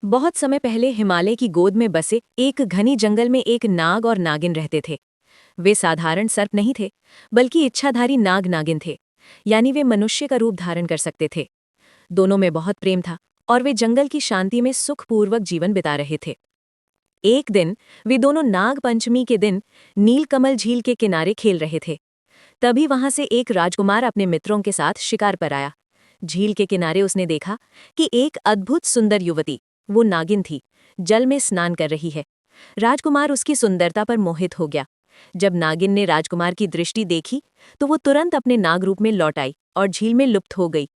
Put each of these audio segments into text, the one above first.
बहुत समय पहले हिमालय की गोद में बसे एक घनी जंगल में एक नाग और नागिन रहते थे। वे साधारण सर्प नहीं थे, बल्कि इच्छाधारी नाग नागिन थे। यानी वे मनुष्य का रूप धारण कर सकते थे। दोनों में बहुत प्रेम था और वे जंगल की शांति में सुखपूर्वक जीवन बिता रहे थे। एक दिन वे दोनों नाग पंचमी के दिन नीलकमल झील के किनारे खेल रहे थे। तभी वहां से एक राजकुमार अपने मित्रों के साथ शिकार पर आया। झील के किनारे उसने देखा कि एक अद्भुत सुंदर युवती, वो नागिन थी, जल में स्नान कर रही है। राजकुमार उसकी सुंदरता पर मोहित हो गया। जब नागिन ने राजकुमार की दृष्टि देखी तो वो तुरंत अपने नाग रूप में लौट आई और झील में लुप्त हो गई।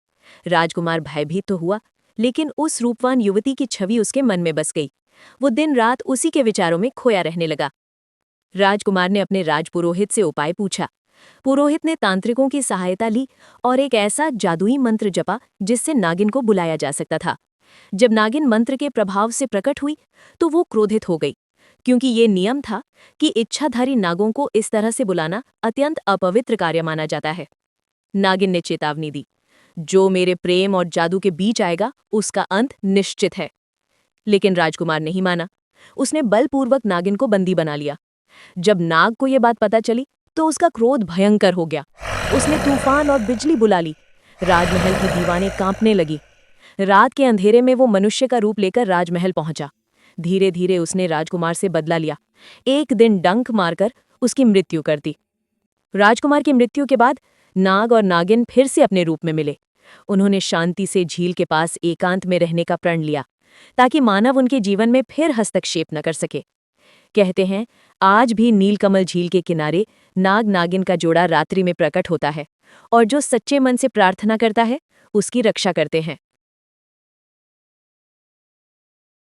राजकुमार भयभीत तो हुआ, लेकिन उस रूपवान युवती की छवि उसके मन में बस गई। वो दिन रात उसी के विचारों में खोया रहने लगा। राजकुमार ने अपने राजपुरोहित से उपाय पूछा। पुरोहित ने तांत्रिकों की सहायता ली और एक ऐसा जादुई मंत्र जपा जिससे नागिन को बुलाया जा सकता था। जब नागिन मंत्र के प्रभाव से प्रकट हुई तो वो क्रोधित हो गई, क्योंकि ये नियम था कि इच्छाधारी नागों को इस तरह से बुलाना अत्यंत अपवित्र कार्य माना जाता है। नागिन ने चेतावनी दी, जो मेरे प्रेम और जादू के बीच आएगा उसका अंत निश्चित है। लेकिन राजकुमार नहीं माना। उसने बलपूर्वक नागिन को बंदी बना लिया। जब नाग को यह बात पता चली तो उसका क्रोध भयंकर हो गया। उसने तूफान और बिजली बुला ली। राजमहल की दीवारें कांपने लगी। रात के अंधेरे में वो मनुष्य का रूप लेकर राजमहल पहुंचा। धीरे धीरे उसने राजकुमार से बदला लिया। एक दिन डंक मारकर उसकी मृत्यु कर दी। राजकुमार की मृत्यु के बाद नाग और नागिन फिर से अपने रूप में मिले। उन्होंने शांति से झील के पास एकांत में रहने का प्रण लिया, ताकि मानव उनके जीवन में फिर हस्तक्षेप न कर सके। कहते हैं, आज भी नीलकमल झील के किनारे नाग नागिन का जोड़ा रात्रि में प्रकट होता है और जो सच्चे मन से प्रार्थना करता है उसकी रक्षा करते हैं।